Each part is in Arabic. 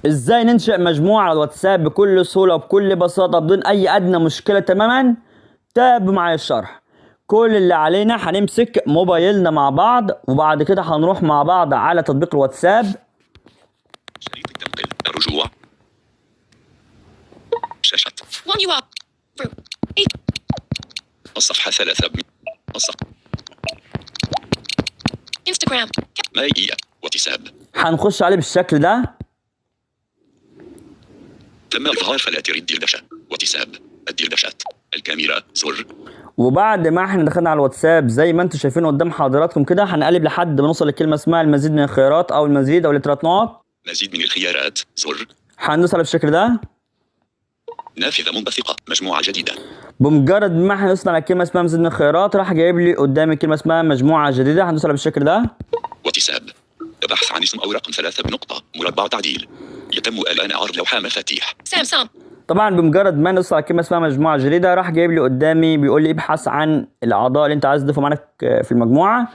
ازاي ننشئ مجموعة على الواتساب بكل سهولة وبكل بساطة بدون اي ادنى مشكلة تماما؟ تابعوا معايا الشرح. كل اللي علينا هنمسك موبايلنا مع بعض، وبعد كده هنروح مع بعض على تطبيق الواتساب. شريط التنقل، الرجوع، شاشة الصفحة 3 الصفحة انستغرام مائية واتساب. هنخش عليه بالشكل ده. تم إظهار فلاتر الدردشة، واتساب، الدردشات، الكاميرا، زر. وبعد ما احنا دخلنا على الواتساب زي ما انتم شايفين قدام حضراتكم كده، هنقلب لحد ما نوصل لكلمة اسمها المزيد من الخيارات او المزيد او الثلاث نقط. مزيد من الخيارات، زر. هندوس على بالشكل ده. نافذة منبثقة، مجموعة جديدة. بمجرد ما احنا وصلنا على كلمة اسمها مزيد من الخيارات راح جايب لي قدامي كلمة اسمها مجموعة جديدة. هندوس على بالشكل ده. واتساب، بحث عن اسم او رقم 3 بنقطة، مربع تعديل. يتم الآن عرض لوحة مفاتيح. سامسونج. طبعا بمجرد ما نوصل على كلمة اسمها مجموعة جديدة راح جايب لي قدامي بيقول لي ابحث عن الأعضاء اللي أنت عايز تضيفهم معاك في المجموعة،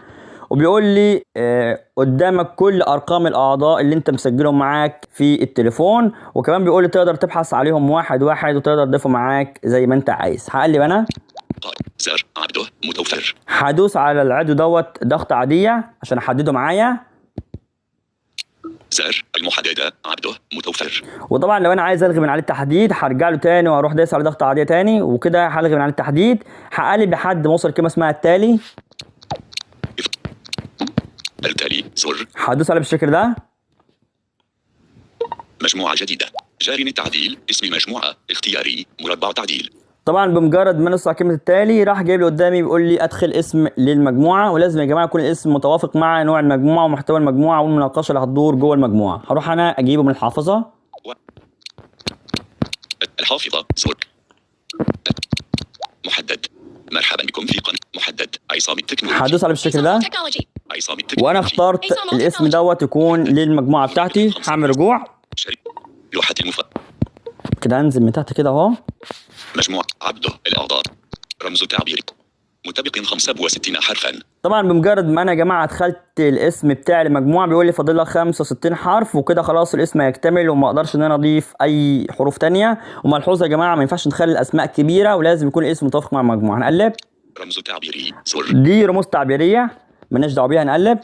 وبيقول لي قدامك كل أرقام الأعضاء اللي أنت مسجلهم معاك في التليفون، وكمان بيقول لي تقدر تبحث عليهم واحد واحد وتقدر تضيفهم معاك زي ما أنت عايز. هقلب أنا. زر عبده متوفر. هدوس على العدو دوت ضغط عادية عشان أحدده معايا. زر المحددة عبده متوفر. وطبعا لو انا عايز الغي من عليه التحديد هرجع له تاني واروح دايس على ضغط عاديه تاني، وكده هلغي من عليه التحديد. هقلب لحد ما اوصل كلمه اسمها التالي. التالي زر. هدوس عليه بالشكل ده. مجموعة جديدة، جاري التعديل، اسم المجموعة، اختياري، مربع تعديل. طبعا بمجرد ما نوصل على كلمه التالي راح جايب لي قدامي بيقول لي ادخل اسم للمجموعه، ولازم يا جماعه يكون الاسم متوافق مع نوع المجموعه ومحتوى المجموعه والمناقشه اللي هتدور جوه المجموعه. هروح انا اجيبه من الحافظه. الحافظة زر. محدد، مرحبا بكم في قناة محدد عصام التكنولوجي. هدوس على بالشكل ده عصام التكنولوجي. وانا اخترت الاسم دوت يكون للمجموعه بتاعتي. هعمل رجوع لوحة كده، انزل من تحت كده اهو. مجموعة عبده الأعضاء، رمز تعبيري، متبق 65 حرفا. طبعا بمجرد ما انا يا جماعه دخلت الاسم بتاع المجموعه بيقول لي فاضل لك 65 حرف، وكده خلاص الاسم هيكتمل وما اقدرش ان انا اضيف اي حروف تانية. وملحوظه يا جماعه ما ينفعش نخلي الاسماء كبيره ولازم يكون الاسم متوافق مع المجموعه. هنقلب. رمز تعبيري زر. دي رموز تعبيريه مالناش دعوه بيها. هنقلب.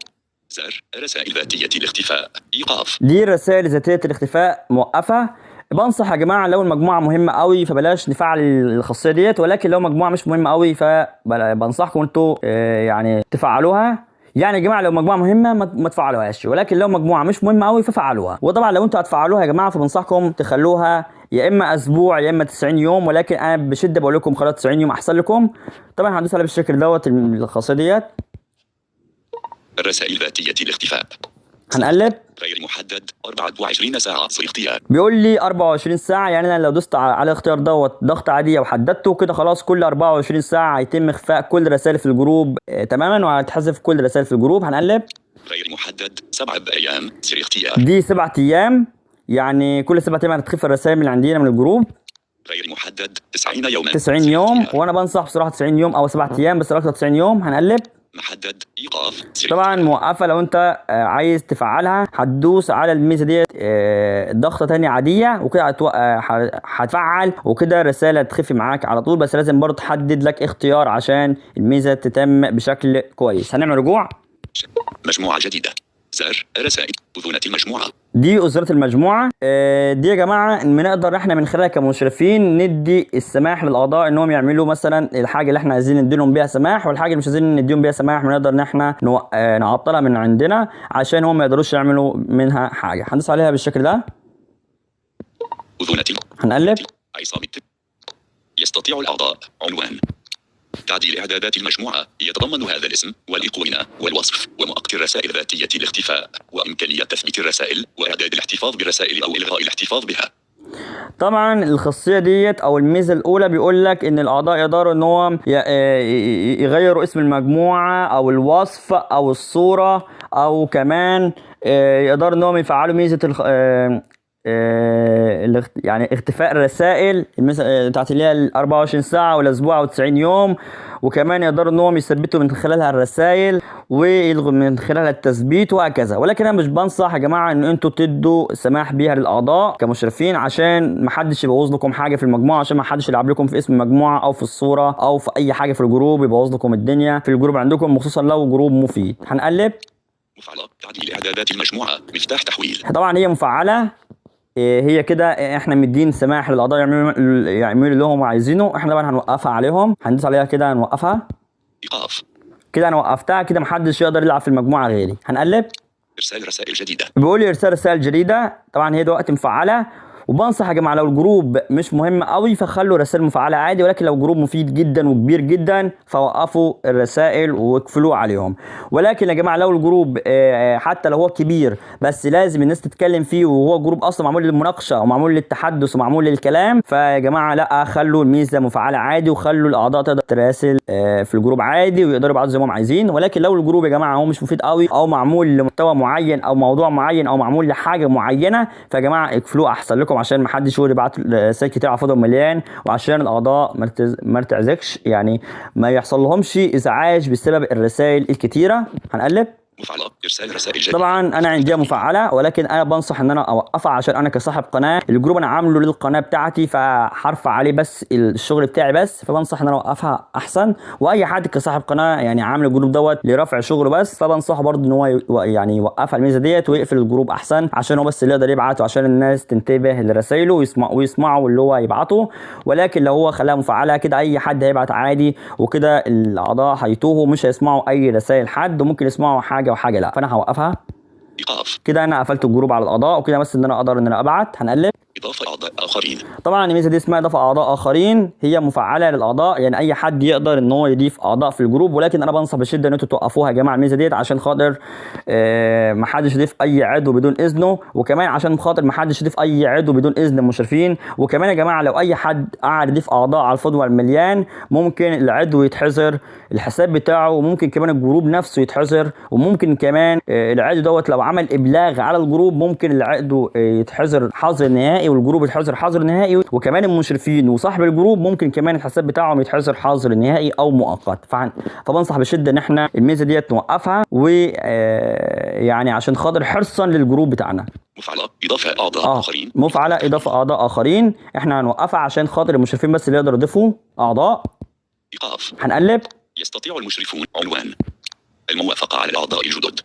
زر رسائل ذاتية الاختفاء ايقاف. دي رسائل ذاتيه الاختفاء موقفه. بنصح يا جماعه لو المجموعه مهمه قوي فبلاش نفعل الخاصيه ديت، ولكن لو مجموعه مش مهمه قوي فبنصحكم انتوا يعني تفعلوها. يعني يا جماعه لو مجموعه مهمه ما تفعلوهاش، ولكن لو مجموعه مش مهمه قوي ففعلوها. وطبعا لو انتوا هتفعلوها يا جماعه فبنصحكم تخلوها يا اما اسبوع يا اما 90 يوم، ولكن انا بشده بقول لكم خلاص 90 يوم احسن لكم. طبعا هندوس على بالشكل دوت الخاصيه ديت. الرسائل ذاتية الاختفاء. هنقلب. غير محدد 24 ساعة في اختيار. بيقول لي 24 ساعة، يعني انا لو دوست على الاختيار دوت ضغط عادية وحددته كده خلاص كل 24 ساعة هيتم اخفاء كل رسائل في الجروب تماما، وهتحذف كل رسائل في الجروب. هنقلب. غير محدد 7 ايام سر اختيار. دي 7 ايام، يعني كل 7 ايام هتختفي الرسائل من عندنا من الجروب. غير محدد 90 يوما. 90 يوم، وانا بنصح بصراحة 90 يوم او 7 ايام، بس اكتر 90 يوم. هنقلب. محدد ايقاف. طبعا موقفه. لو انت عايز تفعلها هتدوس على الميزه ديت ضغطه تانية عاديه، وكده هتفعل وكده الرساله تخفي معاك على طول. بس لازم برضه تحدد لك اختيار عشان الميزه تتم بشكل كويس. هنعمل رجوع. مجموعه جديده، زر رسائل اذونة المجموعه. دي أذونة المجموعة. دي يا جماعة بنقدر احنا من خلالها كمشرفين ندي السماح للأعضاء انهم يعملوا مثلا الحاجة اللي احنا عايزين نديلهم بيها سماح، والحاجة اللي مش عايزين نديهم بيها سماح بنقدر ان احنا نعطلها من عندنا عشان هم ما يقدروش يعملوا منها حاجة. هندوس عليها بالشكل ده. أذونة. هنقلب. يستطيع الأعضاء عنوان تعديل إعدادات المجموعة يتضمن هذا الاسم والأيقونة والوصف ومؤقت الرسائل ذاتية الاختفاء وإمكانية تثبيت الرسائل وإعداد الاحتفاظ بالرسائل أو إلغاء الاحتفاظ بها. طبعا الخاصيه ديت او الميزه الاولى بيقول لك ان الاعضاء يقدروا ان هو يغيروا اسم المجموعه او الوصف او الصوره، او كمان يقدروا ان هم يفعلوا ميزه يعني اختفاء الرسائل بتاعت اللي هي ال 24 ساعة والأسبوع و 90 يوم، وكمان يقدروا انهم يثبتوا من خلالها الرسائل ويلغوا من خلالها التثبيت وهكذا. ولكن انا مش بنصح يا جماعه ان انتوا تدوا سماح بيها للاعضاء كمشرفين عشان ما حدش يبوظ لكم حاجه في المجموعه، عشان ما حدش يلعب لكم في اسم المجموعه او في الصوره او في اي حاجه في الجروب يبوظ لكم الدنيا في الجروب عندكم، خصوصا لو جروب مفيد. هنقلب مفعلة تعديل إعدادات المجموعة، مفتاح تحويل. طبعا هي مفعله، هي كده احنا مدين سماح للاعضاء يعملوا اللي هم عايزينه. احنا طبعا هنوقفها عليهم، هندوس عليها كده هنوقفها إيقاف. كده. انا وقفتها كده، محدش يقدر يلعب في المجموعه غيري. هنقلب، إرسال رسائل جديدة. بيقول لي ارسال رسائل جديده. طبعا هي دلوقتي مفعله، وبنصح يا جماعه لو الجروب مش مهم قوي فخلوا رسائل مفعله عادي، ولكن لو جروب مفيد جدا وكبير جدا فوقفوا الرسائل واقفلوا عليهم. ولكن يا جماعه لو الجروب حتى لو هو كبير بس لازم الناس تتكلم فيه، وهو جروب اصلا معمول للمناقشه ومعمول للتحدث ومعمول للكلام، فيا جماعه لا، خلوا الميزه مفعله عادي وخلوا الاعضاء تقدر تراسل في الجروب عادي ويقدروا يبعتوا زي ما هم عايزين. ولكن لو الجروب يا جماعه هو مش مفيد قوي او معمول لمحتوى معين او موضوع معين او معمول لحاجه معينه، فيا جماعه اقفلوه احسن لكم عشان ما حدش يقول يبعت رسائل كتير على فاضي مليان، وعشان الاعضاء ما ترتزقش، يعني ما يحصل لهمش ازعاج بسبب الرسائل الكتيره. هنقلب، مفعلة إرسال رسائل جديدة. طبعا انا عندي مفعله، ولكن انا بنصح ان انا اوقفها عشان انا كصاحب قناه الجروب انا عامله للقناه بتاعتي، فهرفع عليه بس الشغل بتاعي بس، فبنصح ان انا اوقفها احسن. واي حد كصاحب قناه يعني عامل الجروب دوت لرفع شغله بس، فبنصحه برضه ان هو يعني يوقفها الميزه ديت ويقفل الجروب احسن، عشان هو بس اللي يقدر يبعت وعشان الناس تنتبه لرسايله ويسمعوا اللي هو يبعته. ولكن لو هو خلاها مفعله كده اي حد هيبعت عادي، وكده الاعضاء هيتوهوا مش هيسمعوا اي رسائل حد، وممكن يسمعوا حاجه وحاجه لا. فانا هوقفها إيقاف. كده. انا قفلت الجروب على الاعضاء وكده بس ان انا اقدر ان انا ابعت. هنقلب، إضافة أعضاء آخرين. طبعا الميزه دي اسمها اضافه اعضاء اخرين، هي مفعله للاعضاء، يعني اي حد يقدر ان هو يضيف اعضاء في الجروب. ولكن انا بنصح بشده ان انتوا توقفوها يا جماعه الميزه ديت، عشان خاطر ما حدش يضيف اي عضو بدون اذنه، وكمان عشان خاطر ما حدش يضيف اي عضو بدون اذن المشرفين. وكمان يا جماعه لو اي حد قاعد يضيف اعضاء على الفاضي والمليان ممكن العضو يتحظر الحساب بتاعه، وممكن كمان الجروب نفسه يتحظر، وممكن كمان العضو دوت لو عمل ابلاغ على الجروب ممكن العضو يتحظر حظر نهائي والجروب يتحظر حظر نهائي، وكمان المشرفين وصاحب الجروب ممكن كمان الحساب بتاعهم يتحظر حظر نهائي او مؤقت. فبنصح بشده ان احنا الميزه ديت نوقفها، ويعني عشان خاطر حرصا للجروب بتاعنا. مفعلة إضافة أعضاء آخرين. مفعله اضافه اعضاء اخرين، احنا هنوقفها عشان خاطر المشرفين بس اللي يقدروا يضيفوا اعضاء. إيقاف. هنقلب، يستطيع المشرفون. عنوان الموافقة على الأعضاء الجدد.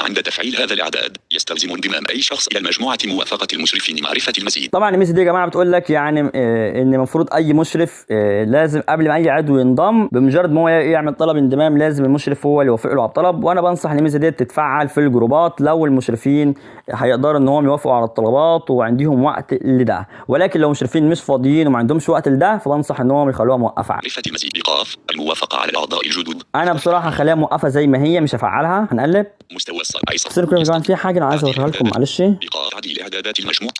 عند تفعيل هذا الإعداد يستلزم انضمام أي شخص إلى المجموعة موافقة المشرفين معرفة المزيد. طبعا الميزه دي يا جماعه بتقول لك يعني ان المفروض اي مشرف لازم قبل ما اي عضو ينضم بمجرد ما هو يعمل طلب انضمام لازم المشرف هو اللي يوافق له على الطلب. وانا بنصح ان الميزه دي تتفعل في الجروبات لو المشرفين هيقدروا ان هم يوافقوا على الطلبات وعندهم وقت لده. ولكن لو مشرفين مش فاضيين وما عندهمش وقت لده فبنصح ان هم يخلوها موقفه. معرفة المزيد. إيقاف الموافقة على الأعضاء الجدد. انا بصراحه خليها موقفه زي ما هي، مش هفعلها. هنقلب، مستوى أيسر. بس كده يا جماعه في حاجه انا عايز اوريها لكم معلش. إيقاف تعديل إعدادات المجموعة.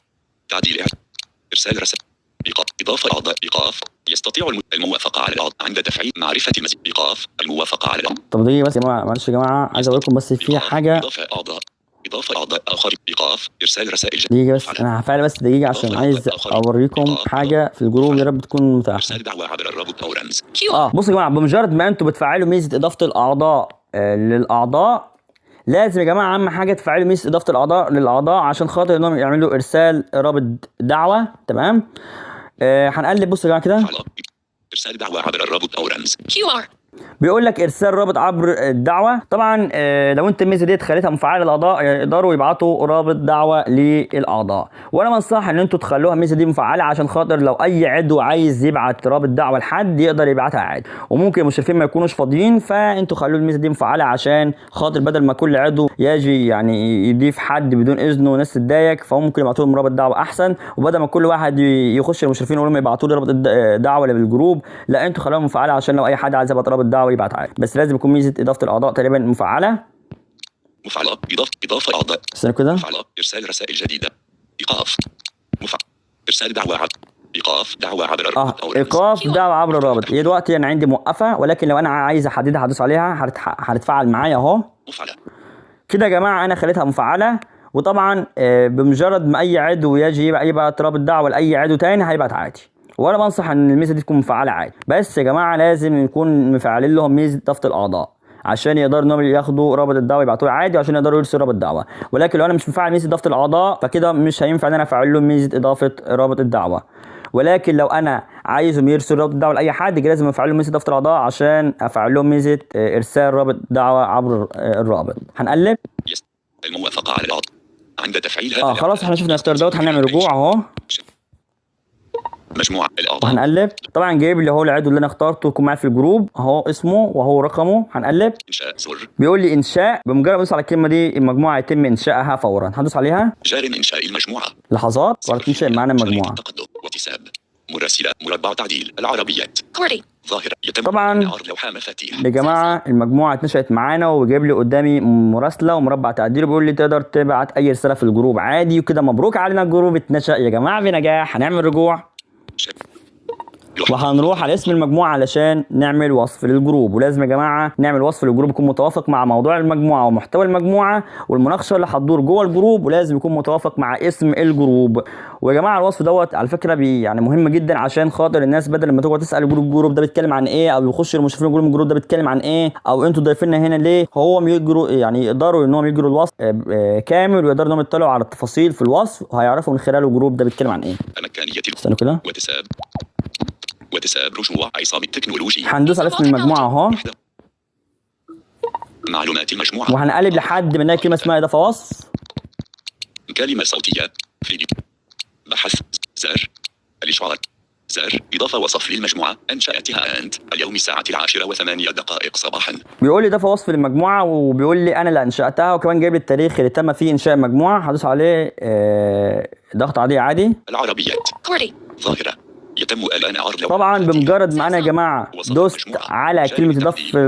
تعديل إرسال رسائل. إيقاف إضافة أعضاء. إيقاف يستطيع الموافقة على الأعضاء عند تفعيل معرفة المزيد. إيقاف الموافقة على الأعضاء. طب دي بس يا جماعه معلش يا جماعه عايز اقول لكم بس في حاجه. إضافة أعضاء آخرين. إيقاف إرسال رسائل. دقيقة بس أنا هفعل بس دقيقة عشان عايز أوريكم حاجة في الجروب يا رب تكون متاحة. إرسال دعوة عبر الرابط أو رمز. بصوا يا جماعة بمجرد ما أنتوا بتفعلوا ميزة إضافة الأعضاء للأعضاء لازم يا جماعة أهم حاجة تفعلوا ميزة إضافة الأعضاء للأعضاء عشان خاطر إنهم يعملوا إرسال رابط دعوة. تمام. هنقلب بصوا يا جماعة كده. إرسال دعوة عبر الرابط أو رمز. بيقول لك ارسال رابط عبر الدعوه. طبعا لو انت الميزه ديت خليتها مفعله للاعضاء يقدروا يبعتوا رابط دعوه للاعضاء، وانا بنصح ان انتوا تخلوها الميزه دي مفعله عشان خاطر لو اي عضو عايز يبعت رابط دعوه لحد يقدر يبعتها عادي. وممكن المشرفين ما يكونوش فاضيين فانتوا خلوا الميزه دي مفعله عشان خاطر بدل ما كل عضو يجي يعني يضيف حد بدون اذنه وناس تتضايق، فممكن يبعتوا لهم رابط دعوه احسن. وبدل ما كل واحد يخش المشرفين يقول لهم يبعتوا لي رابط دعوه بالجروب، لا انتوا خلوها مفعله عشان لو اي حد عايز يبعت رابط دعوه يبعت عادي. بس لازم يكون ميزه اضافه الاعضاء تقريبا مفعله. إضافة أعضاء. استنى كده. مفعلة إرسال رسائل جديدة. إيقاف إرسال دعوة عبر. إيقاف دعوة عبر الرابط. إيقاف دعوة عبر الرابط. هي دلوقتي أنا عندي موقفة، ولكن لو أنا عايز أحددها هدوس عليها هتتفعل معايا أهو. مفعلة. كده يا جماعة أنا خليتها مفعلة، وطبعا بمجرد ما اي عضو يجي يبعت رابط دعوه لاي عضو تاني هيبعت عادي. وانا بنصح ان الميزه دي تكون مفعله عادي، بس يا جماعه لازم نكون مفعلين لهم ميزه ضغط الاعضاء عشان يقدروا انهم ياخدوا رابط الدعوه يبعتوه عادي، وعشان يقدروا يرسلوا رابط دعوه. ولكن لو انا مش مفعل ميزه ضغط الاعضاء فكده مش هينفع ان انا افعل لهم ميزه اضافه رابط الدعوه. ولكن لو انا عايزهم يرسلوا رابط الدعوه لاي حد لازم افعل لهم ميزه ضغط الاعضاء عشان افعل لهم ميزه ارسال رابط دعوه عبر الرابط. هنقلب الموافقه على العضو عند تفعيل هذا خلاص احنا شفنا الاختيار دوت. هنعمل رجوع اهو، مجموعة الأعضاء. وهنقلب. طبعا جايب اللي هو العضو اللي انا اخترته يكون معايا في الجروب اهو، اسمه وهو رقمه. هنقلب. إنشاء زر. بيقول لي انشاء. بمجرد ما ادوس على الكلمه دي المجموعه يتم انشائها فورا. هندوس عليها. جار انشاء المجموعة. لحظات وهتنشئ معانا المجموعه. تقدم واتساب مراسلة مربع تعديل العربيات ظاهرة يتم طبعا عرض لوحة مفاتيح. يا جماعه المجموعه اتنشأت معانا وجايب لي قدامي مراسله ومربع تعديل، وبيقول لي تقدر تبعت اي رساله في الجروب عادي. وكده مبروك علينا الجروب اتنشأ يا جماعه بنجاح. هنعمل رجوع وهنروح على اسم المجموعه علشان نعمل وصف للجروب. ولازم يا جماعه نعمل وصف للجروب يكون متوافق مع موضوع المجموعه ومحتوى المجموعه والمناقشه اللي هتدور جوه الجروب، ولازم يكون متوافق مع اسم الجروب. ويا جماعه الوصف دوت على فكره يعني مهم جدا عشان خاطر الناس بدل ما تقعد تسال الجروب ده بيتكلم عن ايه، او يخش المشرفين يقولوا الجروب ده بيتكلم عن ايه، او انتوا ضايفيننا هنا ليه، هو يجروا يعني يقدروا انهم يجروا الوصف كامل، ويقدروا انهم يطلعوا على التفاصيل في الوصف وهيعرفوا من خلاله الجروب ده بيتكلم عن ايه. استنوا كده. واتساب رجوع عصام التكنولوجي. هندوس على اسم المجموعه اهو، معلومات المجموعه، وهنقلب لحد ما نلاقي كلمه اسمها اضافه وصف. كلمه صوتيه، فيديو، بحث، زر، الاشعار، زر، اضافه وصف للمجموعه انشاتها انت اليوم الساعه 10:08 صباحا. بيقول لي اضافه وصف للمجموعه، وبيقول لي انا اللي انشاتها، وكمان جايب لي التاريخ اللي تم فيه انشاء المجموعه. هدوس عليه ضغط عادي. العربيات ظاهره يتم الان عرض. طبعا بمجرد ما انا يا جماعه دوست على كلمه اضافه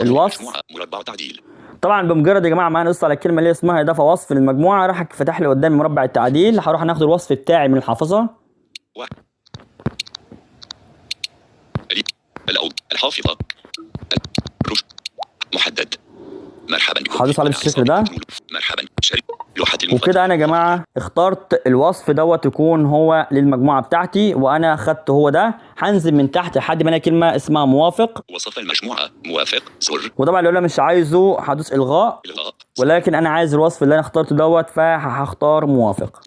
الوصف، مربع تعديل. طبعا بمجرد يا جماعه ما انا دوست على الكلمه اللي اسمها اضافه وصف للمجموعه راح فتح لي قدامي مربع التعديل. هروح ناخد الوصف بتاعي من الحافظه. الحافظه محدد. مرحبا بكم. هدوس عليه بالشكل ده. مرحبا لوحة وكده انا يا جماعه اخترت الوصف دوت يكون هو للمجموعه بتاعتي، وانا اخدت هو ده. هنزل من تحت لحد ما الاقي كلمه اسمها موافق. وصف المجموعه موافق زر. وطبعا لو انا مش عايزه هدوس الغاء، ولكن انا عايز الوصف اللي انا اخترته دوت فهختار موافق.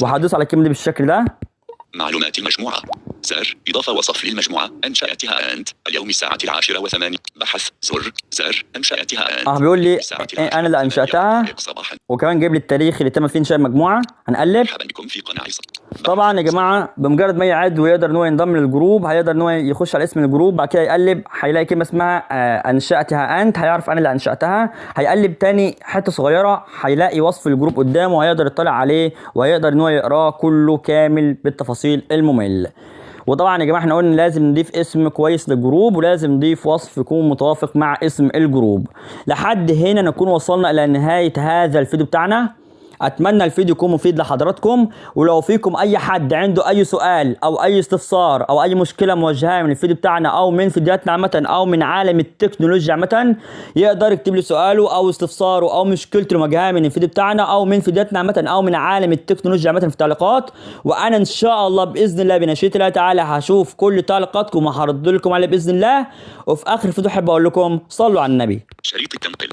وهدوس على الكلمه دي بالشكل ده. معلومات المجموعه زر اضافه وصف للمجموعه انشاتها انت اليوم الساعه 10:08 بحث زر انشاتها انت. بيقول لي انا اللي انشاتها، وكمان جايب لي التاريخ اللي تم فيه انشاء المجموعه. هنقلب. مرحبا بكم في قناه طبعا يا جماعه بمجرد ما يعد ويقدر ان هو ينضم للجروب هيقدر ان هو يخش على اسم الجروب، بعد كده يقلب هيلاقي كلمه اسمها انشاتها انت، هيعرف انا اللي انشاتها. هيقلب تاني حته صغيره هيلاقي وصف الجروب قدامه وهيقدر يطلع عليه وهيقدر ان هو يقراه كله كامل بالتفاصيل الممل. وطبعا يا جماعه احنا قلنا لازم نضيف اسم كويس للجروب، ولازم نضيف وصف يكون متوافق مع اسم الجروب. لحد هنا نكون وصلنا الى نهايه هذا الفيديو بتاعنا. اتمنى الفيديو يكون مفيد لحضراتكم، ولو فيكم اي حد عنده اي سؤال او اي استفسار او اي مشكله موجهه من الفيديو بتاعنا او من فيديوهاتنا عامه او من عالم التكنولوجيا عامه، يقدر يكتب لي سؤاله او استفساره او مشكلته المواجهه من الفيديو بتاعنا او من فيديوهاتنا عامه او من عالم التكنولوجيا عامه في التعليقات. وانا ان شاء الله باذن الله بنشيط الله تعالى هشوف كل تعليقاتكم وهرد لكم عليه باذن الله. وفي اخر الفيديو احب اقول لكم صلوا على النبي. شريط التنقية.